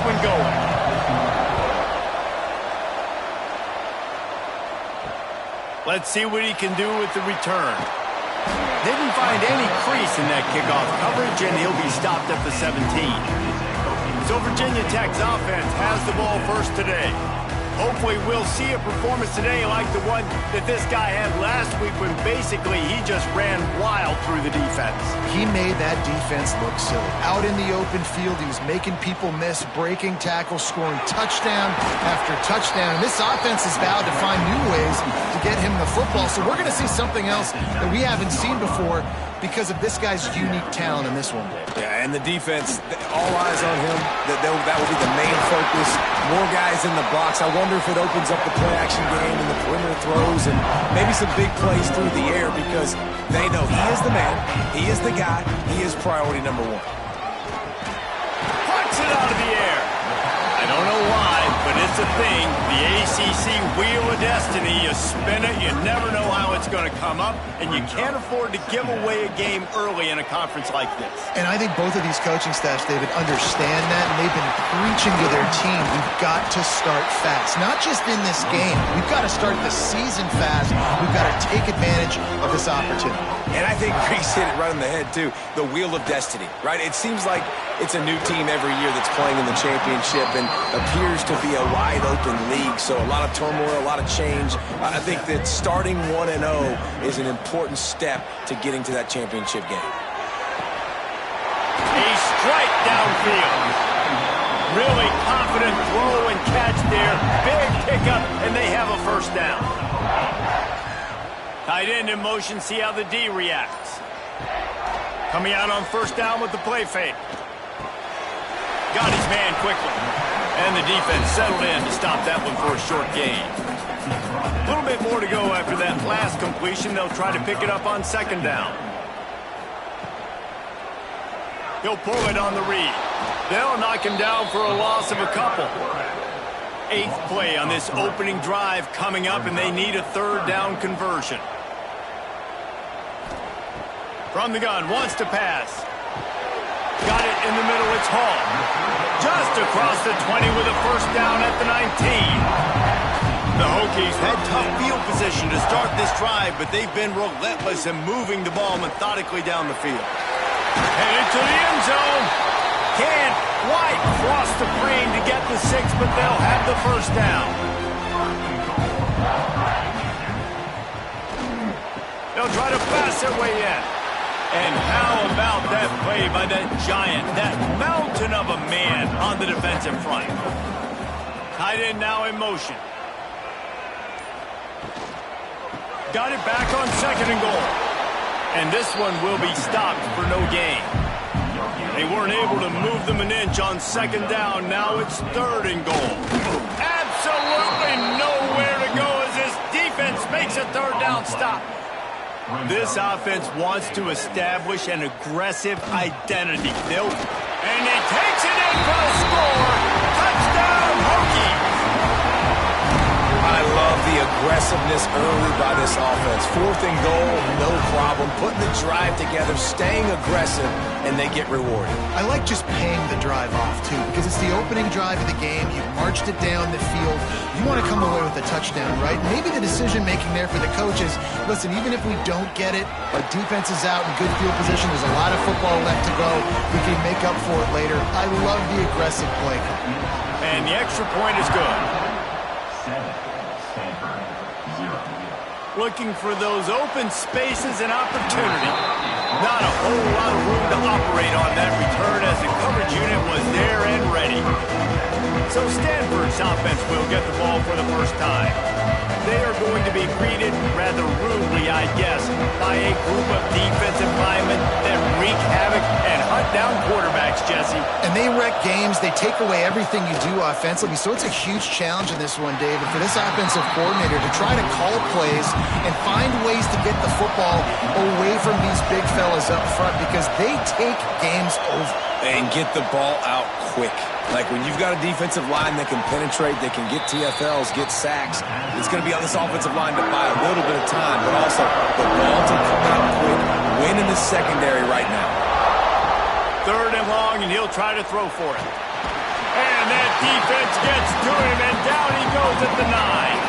one going. Let's see what he can do with the return. Didn't find any crease in that kickoff coverage, and he'll be stopped at the 17. So Virginia Tech's offense has the ball first today. Hopefully we'll see a performance today like the one that this guy had last week when basically he just ran wild through the defense. He made that defense look silly. Out in the open field, he was making people miss, breaking tackles, scoring touchdown after touchdown. And this offense has vowed to find new ways to get him the football. So we're going to see something else that we haven't seen before because of this guy's unique talent in this one, Dave. Yeah, and the defense, all eyes on him. That will be the main focus. More guys in the box. I wonder if it opens up the play-action game and the perimeter throws and maybe some big plays through the air because they know he is the man, he is the guy, he is priority number one. Punts it out of the air. I don't know why, but it's a thing. The ACC Wheel of Destiny, you spin it, you never know how it's going to come up, and you can't afford to give away a game early in a conference like this. And I think both of these coaching staffs, David, understand that, and they've been preaching to their team, we've got to start fast. Not just in this game. We've got to start the season fast. We've got to take advantage of this opportunity. And I think Reese hit it right on the head, too. The Wheel of Destiny, right? It seems like it's a new team every year that's playing in the championship and appears to be a wide-open league. So a lot of turmoil, a lot of change. I think that starting 1-0 is an important step to getting to that championship game. A strike downfield. Really confident throw and catch there. Big pickup, and they have a first down. Tight end in motion, see how the D reacts. Coming out on first down with the play fake. Got his man quickly. And the defense settled in to stop that one for a short gain. A little bit more to go after that last completion. They'll try to pick it up on second down. He'll pull it on the read. They'll knock him down for a loss of a couple. 8th play on this opening drive coming up, and they need a third down conversion. From the gun, wants to pass. Got it in the middle, it's Hall. Just across the 20 with a first down at the 19. The Hokies had tough field position to start this drive, but they've been relentless in moving the ball methodically down the field. Headed to the end zone. Can't quite cross the frame to get the 6, but they'll have the first down. They'll try to pass their way in. And how about that play by that giant, that mountain of a man on the defensive front? Tight end now in motion. Got it back on second and goal. And this one will be stopped for no gain. They weren't able to move them an inch on second down. Now it's third and goal. Absolutely nowhere to go as this defense makes a third down stop. This offense wants to establish an aggressive identity. And he takes it in for the score. Touchdown, Hokies. I love the aggressiveness early by this offense. 4th and goal, no problem. Putting the drive together, staying aggressive, and they get rewarded. I like just paying the drive off, too, because it's the opening drive of the game. You've marched it down the field. You want to come away with a touchdown, right? Maybe the decision-making there for the coaches, listen, even if we don't get it, our defense is out in good field position. There's a lot of football left to go. We can make up for it later. I love the aggressive play. And the extra point is good. Looking for those open spaces and opportunity. Not a whole lot of room to operate on that return as the coverage unit was there and ready. So Stanford's offense will get the ball for the first time. They are going to be greeted rather rudely, I guess, by a group of defensive linemen that wreak havoc and hunt down quarterbacks, Jesse. And they wreck games. They take away everything you do offensively. So it's a huge challenge in this one, David, for this offensive coordinator to try to call plays and find ways to get the football away from these big fellas up front because they take games over. And get the ball out quick. Like when you've got a defensive line that can penetrate, that can get TFLs, get sacks, it's going to be on this offensive line to buy a little bit of time, but also the ball to come out quick, win in the secondary right now. Third and long, and he'll try to throw for it. And then Defense gets to him, and down he goes at the 9.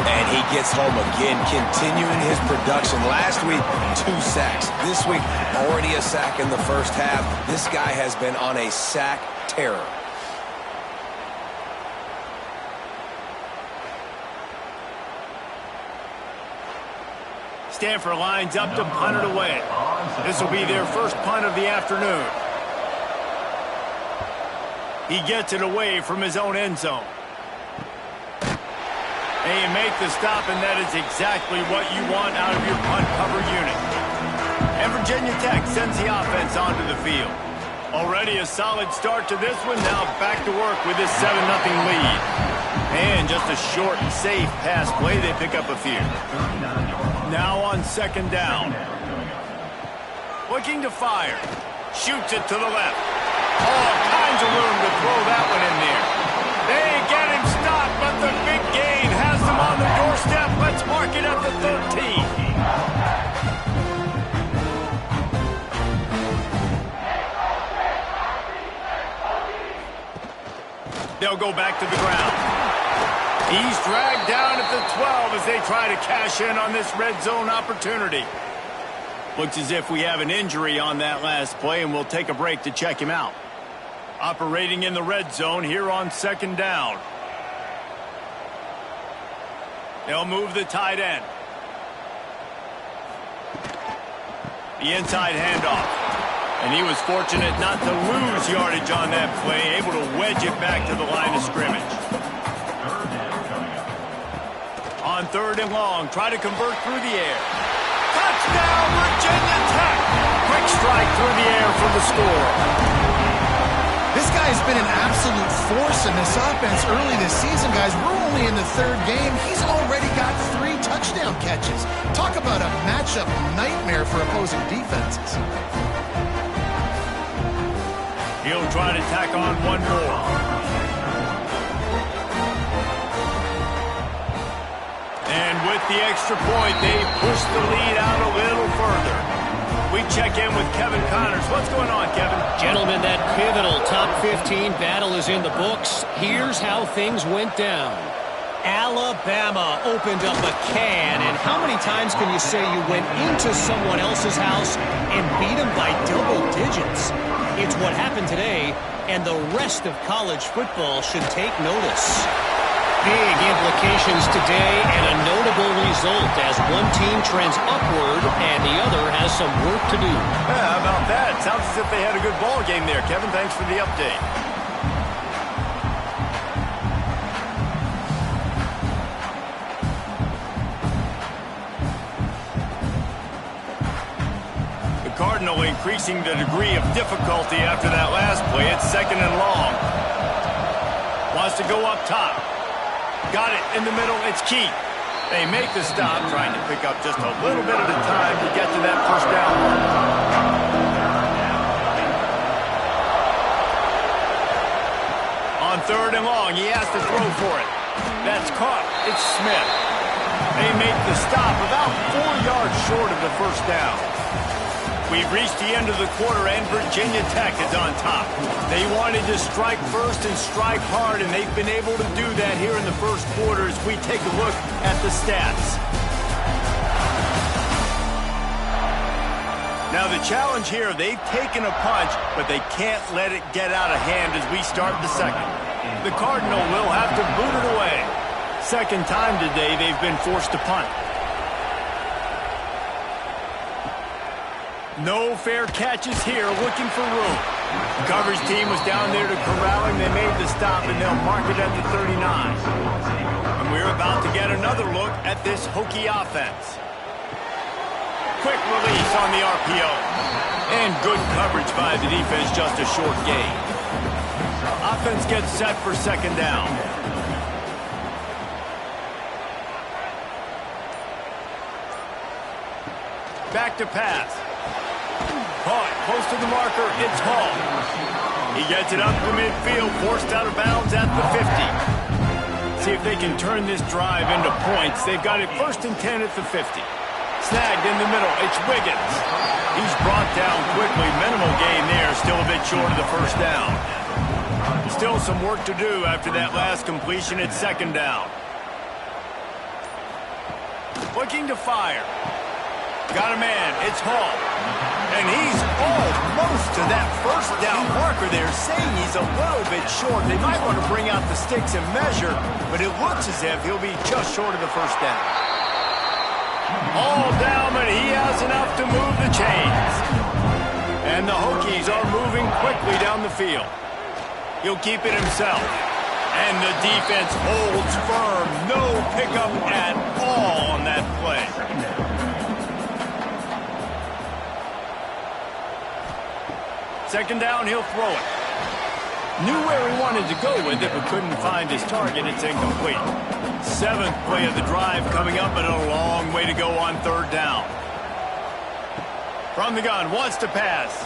And he gets home again, continuing his production. Last week, 2 sacks. This week, already a sack in the first half. This guy has been on a sack terror. Stanford lines up to punt it away. This will be their first punt of the afternoon. He gets it away from his own end zone. And you make the stop, and that is exactly what you want out of your punt cover unit. And Virginia Tech sends the offense onto the field. Already a solid start to this one. Now back to work with this 7-0 lead. And just a short and safe pass play. They pick up a few. Now on second down. Looking to fire. Shoots it to the left. All kinds of room to throw that one in there. They get him stopped, but the big gain has them on the doorstep. Let's mark it at the 13. They'll go back to the ground. He's dragged down at the 12 as they try to cash in on this red zone opportunity. Looks as if we have an injury on that last play, and we'll take a break to check him out. Operating in the red zone here on second down. They'll move the tight end. The inside handoff. And he was fortunate not to lose yardage on that play, able to wedge it back to the line of scrimmage. On third and long, try to convert through the air. Touchdown, Virginia Tech! Quick strike through the air for the score. This guy's been an absolute force in this offense early this season, guys. We're only in the third game. He's already got 3 touchdown catches. Talk about a matchup nightmare for opposing defenses. He'll try to tack on one more. And with the extra point, they push the lead out a little further. We check in with Kevin Connors. What's going on, Kevin? Gentlemen, that pivotal top 15 battle is in the books. Here's how things went down. Alabama opened up a can, and how many times can you say you went into someone else's house and beat them by double digits? It's what happened today, and the rest of college football should take notice. Big implications today, and a notable result as one team trends upward and the other has some work to do. Yeah, how about that? Sounds as if they had a good ball game there. Kevin, thanks for the update. Cardinal increasing the degree of difficulty after that last play. It's second and long. Wants to go up top. Got it in the middle. It's key. They make the stop, trying to pick up just a little bit at a time to get to that first down. On third and long, he has to throw for it. That's caught. It's Smith. They make the stop about 4 yards short of the first down. We've reached the end of the quarter, and Virginia Tech is on top. They wanted to strike first and strike hard, and they've been able to do that here in the first quarter as we take a look at the stats. Now, the challenge here, they've taken a punch, but they can't let it get out of hand as we start the second. The Cardinal will have to boot it away. Second time today they've been forced to punt. No fair catches here, looking for room. The coverage team was down there to corral him. They made the stop, and they'll mark it at the 39. And we're about to get another look at this Hokie offense. Quick release on the RPO. And good coverage by the defense, just a short gain. Offense gets set for second down. Back to pass. Caught close to the marker. It's Hall. He gets it up to midfield, forced out of bounds at the 50. See if they can turn this drive into points. They've got it first and 10 at the 50. Snagged in the middle. It's Wiggins. He's brought down quickly. Minimal gain there. Still a bit short of the first down. Still some work to do after that last completion at second down. Looking to fire. Got a man. It's Hall. And he's almost to that first down marker there, saying he's a little bit short. They might want to bring out the sticks and measure, but it looks as if he'll be just short of the first down. All down, but he has enough to move the chains. And the Hokies are moving quickly down the field. He'll keep it himself. And the defense holds firm. No pickup at all on that play. Second down, he'll throw it. Knew where he wanted to go with it, but couldn't find his target. It's incomplete. Seventh play of the drive coming up, and a long way to go on third down. From the gun, wants to pass.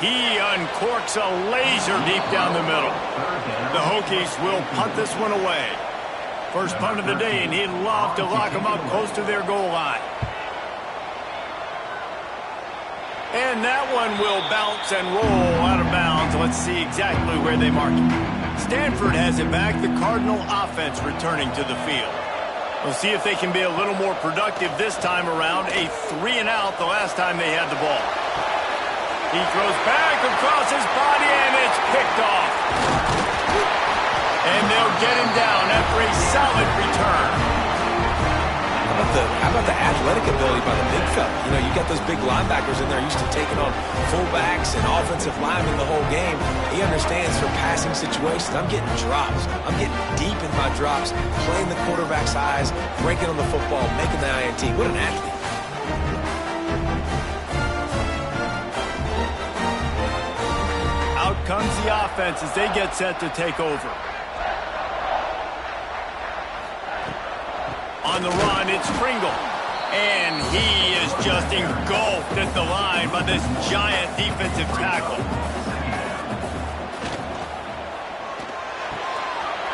He uncorks a laser deep down the middle. The Hokies will punt this one away. First punt of the day, and he'd love to lock them up close to their goal line. And that one will bounce and roll out of bounds. Let's see exactly where they mark it. Stanford has it back. The Cardinal offense returning to the field. We'll see if they can be a little more productive this time around. A 3-and-out the last time they had the ball. He throws back across his body, and it's picked off. And they'll get him down after a solid return. How about the athletic ability by the big fella? You know, you got those big linebackers in there used to taking on fullbacks and offensive linemen the whole game. He understands for passing situations. I'm getting drops. I'm getting deep in my drops, playing the quarterback's eyes, breaking on the football, making the INT. What an athlete. Out comes the offense as they get set to take over. On the run, it's Pringle. And he is just engulfed at the line by this giant defensive tackle.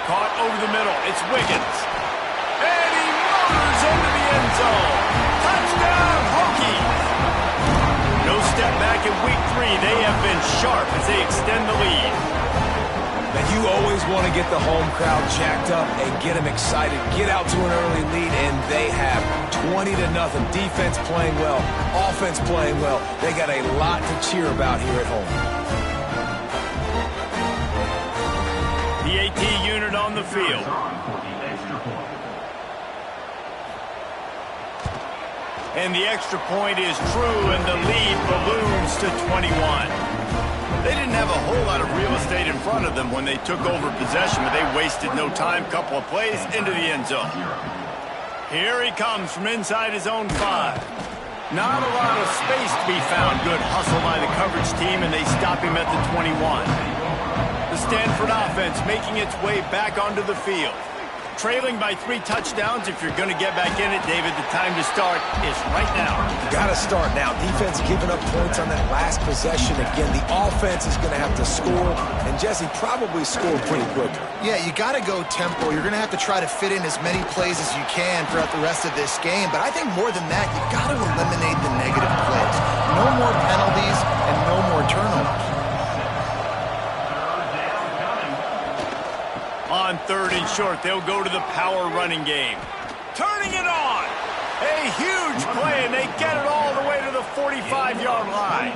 Caught over the middle. It's Wiggins. And he motors into the end zone. Touchdown, Hokies! No step back in week 3. They have been sharp as they extend the lead. And you always want to get the home crowd jacked up and get them excited. Get out to an early lead, and they have 20-0. Defense playing well, offense playing well. They got a lot to cheer about here at home. The AT unit on the field. And the extra point is true, and the lead balloons to 21. They didn't have a whole lot of real estate in front of them when they took over possession, but they wasted no time. Couple of plays into the end zone. Here he comes from inside his own 5. Not a lot of space to be found. Good hustle by the coverage team, and they stop him at the 21. The Stanford offense making its way back onto the field. Trailing by 3 touchdowns. If you're going to get back in it, David, the time to start is right now. You got to start now. Defense giving up points on that last possession. Again, the offense is going to have to score, and Jesse probably scored pretty quickly. Yeah, you got to go tempo. You're going to have to try to fit in as many plays as you can throughout the rest of this game. But I think more than that, you got to eliminate the negative plays. No more penalties and no more turnovers. On 3rd and short, they'll go to the power running game. Turning it on. A huge play, and they get it all the way to the 45-yard line.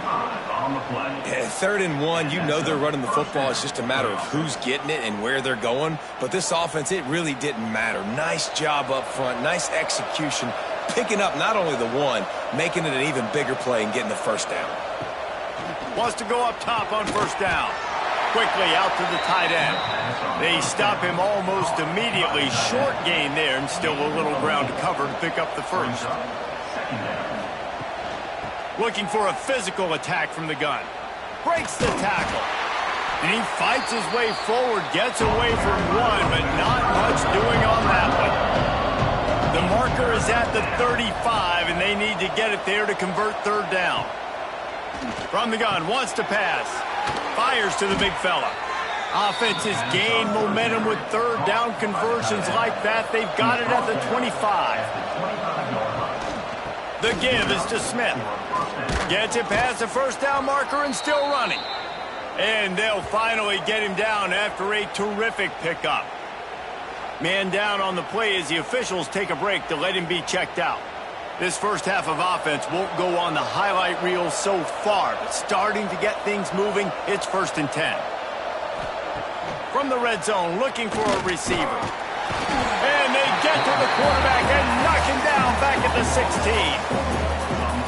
Yeah, 3rd and 1, you know they're running the football. It's just a matter of who's getting it and where they're going. But this offense, it really didn't matter. Nice job up front, nice execution, picking up not only the 1, making it an even bigger play and getting the first down. Wants to go up top on first down. Quickly out to the tight end. They stop him almost immediately. Short gain there, and still a little ground to cover to pick up the first. Looking for a physical attack from the gun. Breaks the tackle. And he fights his way forward, gets away from 1, but not much doing on that one. The marker is at the 35, and they need to get it there to convert 3rd down. From the gun, wants to pass. Fires to the big fella. Offense has gained momentum with 3rd down conversions like that. They've got it at the 25. The give is to Smith. Gets it past the first down marker and still running. And they'll finally get him down after a terrific pickup. Man down on the play as the officials take a break to let him be checked out. This first half of offense won't go on the highlight reel so far, but starting to get things moving, it's 1st and 10. From the red zone, looking for a receiver. And they get to the quarterback and knock him down back at the 16.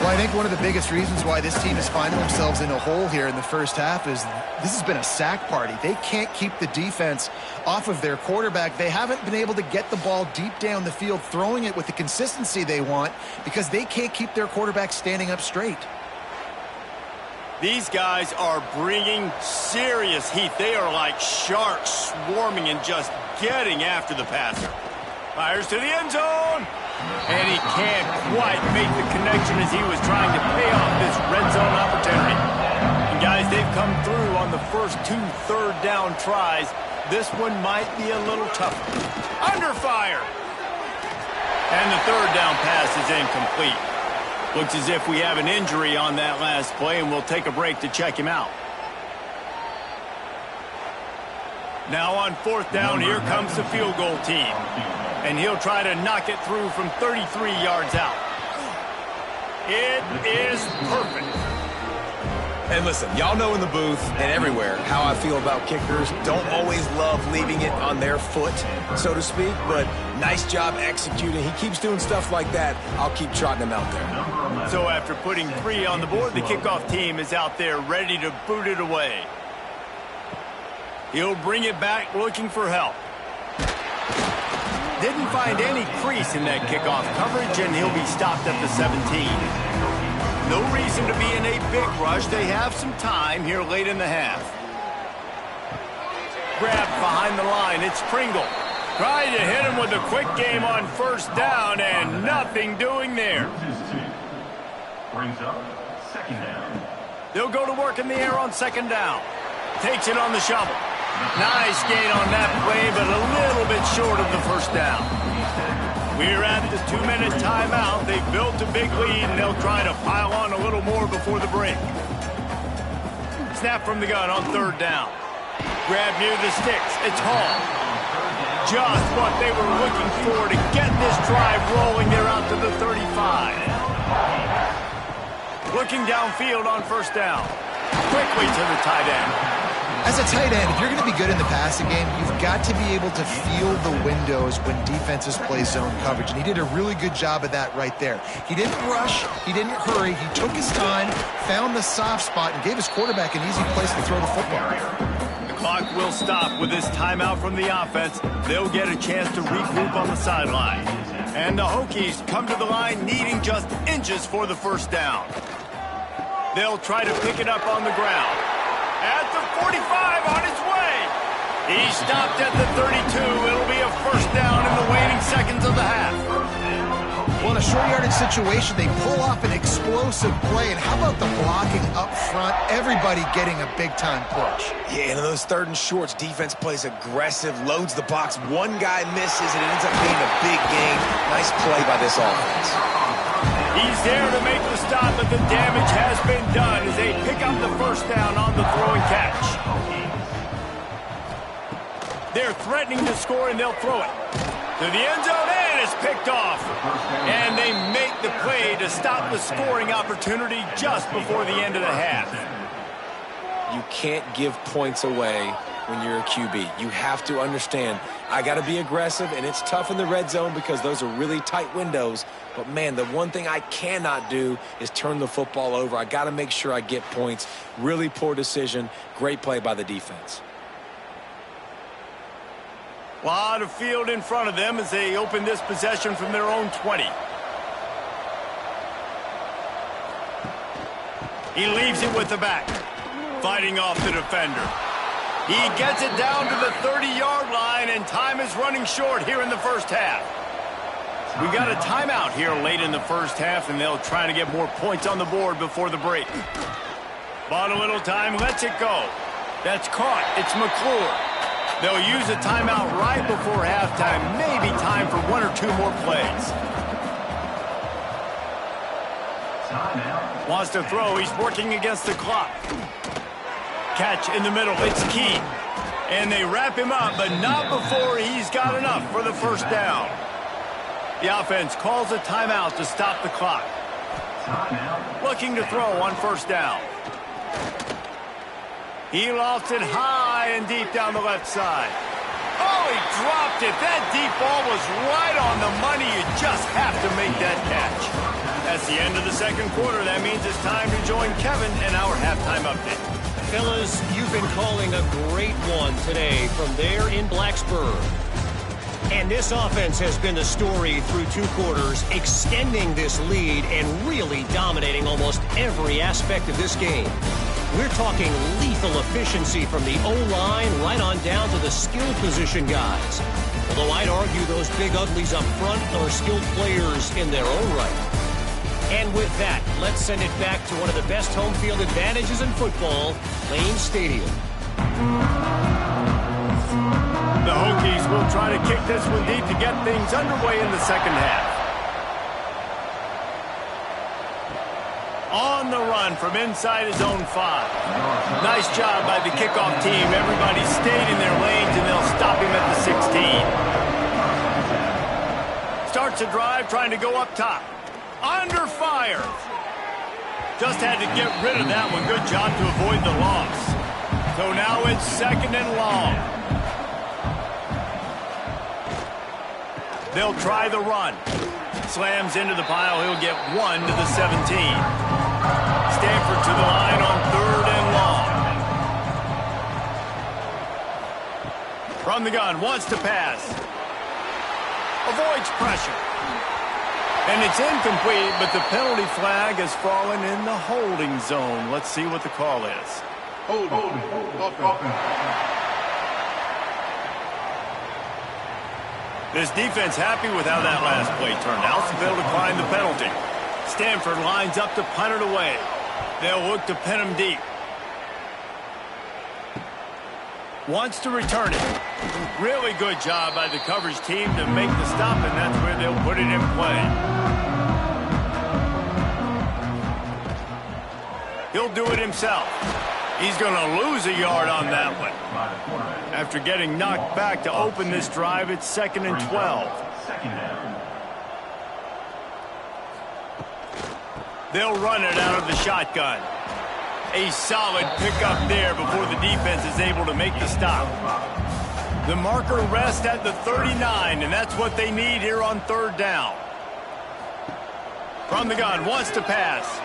Well, I think one of the biggest reasons why this team is finding themselves in a hole here in the first half is this has been a sack party. They can't keep the defense off of their quarterback. They haven't been able to get the ball deep down the field, throwing it with the consistency they want because they can't keep their quarterback standing up straight. These guys are bringing serious heat. They are like sharks swarming and just getting after the passer. Fires to the end zone. And he can't quite make the connection as he was trying to pay off this red zone opportunity. And guys, they've come through on the first 2 third-down tries. This one might be a little tougher. Under fire. And the third-down pass is incomplete. Looks as if we have an injury on that last play, and we'll take a break to check him out. Now on 4th down, here comes the field goal team. And he'll try to knock it through from 33 yards out. It is perfect. And listen, y'all know in the booth and everywhere how I feel about kickers. Don't always love leaving it on their foot, so to speak, but nice job executing. He keeps doing stuff like that. I'll keep trotting him out there. So after putting 3 on the board, the kickoff team is out there ready to boot it away. He'll bring it back looking for help. Didn't find any crease in that kickoff coverage, and he'll be stopped at the 17. No reason to be in a big rush. They have some time here late in the half. Grabbed behind the line. It's Pringle. Trying to hit him with a quick game on 1st down, and nothing doing there. Brings up 2nd down. They'll go to work in the air on 2nd down. Takes it on the shovel. Nice gain on that play, but a little bit short of the 1st down. We're at the 2-minute timeout. They've built a big lead, and they'll try to pile on a little more before the break. Snap from the gun on 3rd down. Grab near the sticks. It's Hall. Just what they were looking for to get this drive rolling. They're out to the 35. Looking downfield on 1st down. Quickly to the tight end. As a tight end, if you're going to be good in the passing game, you've got to be able to feel the windows when defenses play zone coverage. And he did a really good job of that right there. He didn't rush. He didn't hurry. He took his time, found the soft spot, and gave his quarterback an easy place to throw the football. The clock will stop with this timeout from the offense. They'll get a chance to regroup on the sideline. And the Hokies come to the line needing just inches for the 1st down. They'll try to pick it up on the ground. At the 45, on his way. He stopped at the 32. It'll be a 1st down in the waning seconds of the half. Well, in a short yardage situation, they pull off an explosive play. And how about the blocking up front? Everybody getting a big-time push. Yeah, and in those 3rd and shorts, defense plays aggressive, loads the box. One guy misses, and it ends up being a big gain. Nice play by this offense. He's there to make the stop, but the damage has been done as they pick up the 1st down on the throw and catch. They're threatening to score, and they'll throw it to the end zone, and it's picked off. And they make the play to stop the scoring opportunity just before the end of the half. You can't give points away when you're a QB. You have to understand, I got to be aggressive, and it's tough in the red zone because those are really tight windows. But, man, the one thing I cannot do is turn the football over. I got to make sure I get points. Really poor decision. Great play by the defense. A lot of field in front of them as they open this possession from their own 20. He leaves it with the back. Fighting off the defender. He gets it down to the 30-yard line, and time is running short here in the 1st half. We got a timeout here late in the 1st half, and they'll try to get more points on the board before the break. Bought a little time, lets it go. That's caught. It's McClure. They'll use a timeout right before halftime. Maybe time for 1 or 2 more plays. Wants to throw. He's working against the clock. catch in the middle. It's key. And they wrap him up, but not before he's got enough for the first down. The offense calls a timeout to stop the clock. Looking to throw on first down. He lofts it high and deep down the left side. Oh, he dropped it. That deep ball was right on the money. You just have to make that catch. That's the end of the second quarter. That means it's time to join Kevin in our halftime update. Fellas, you've been calling a great one today from there in Blacksburg. And this offense has been the story through 2 quarters, extending this lead and really dominating almost every aspect of this game. We're talking lethal efficiency from the O-line right on down to the skill position guys. Although I'd argue those big uglies up front are skilled players in their own right. And with that, let's send it back to one of the best home field advantages in football, Lane Stadium. The Hokies will try to kick this one deep to get things underway in the second half. On the run from inside his own 5. Nice job by the kickoff team. Everybody stayed in their lanes, and they'll stop him at the 16. Starts a drive trying to go up top. Under fire. Just had to get rid of that one. Good job to avoid the loss. So now it's second and long. They'll try the run. Slams into the pile. He'll get 1 to the 17. Stanford to the line on third and long. From the gun, wants to pass. Avoids pressure. And it's incomplete, but the penalty flag has fallen in the holding zone. Let's see what the call is. Holding. This defense happy with how that last play turned out, so they'll decline the penalty. Stanford lines up to punt it away. They'll look to pin him deep. Wants to return it. Really good job by the coverage team to make the stop, and that's where they'll put it in play. He'll do it himself. He's going to lose a yard on that one. After getting knocked back to open this drive, it's second and 12. They'll run it out of the shotgun. A solid pickup there before the defense is able to make the stop. The marker rests at the 39, and that's what they need here on third down. From the gun, wants to pass.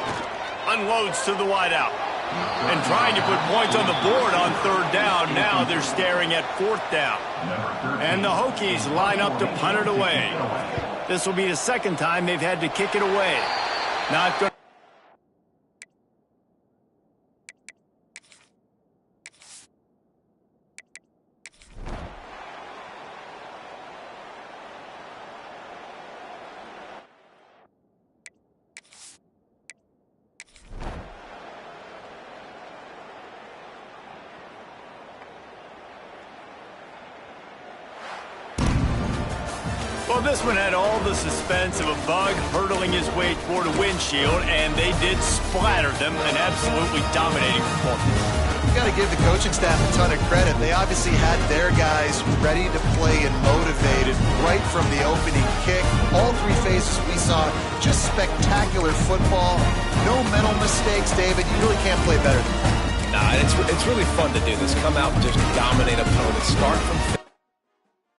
Unloads to the wideout. And trying to put points on the board on third down. Now they're staring at fourth down. And the Hokies line up to punt it away. This will be the second time they've had to kick it away. Not going. Well, this one had all the suspense of a bug hurtling his way toward a windshield, and they did splatter them, an absolutely dominating performance. You've got to give the coaching staff a ton of credit. They obviously had their guys ready to play and motivated right from the opening kick. All 3 phases we saw, just spectacular football. No mental mistakes, David. You really can't play better than that. Nah, it's really fun to do this. Come out and just dominate opponents. Start from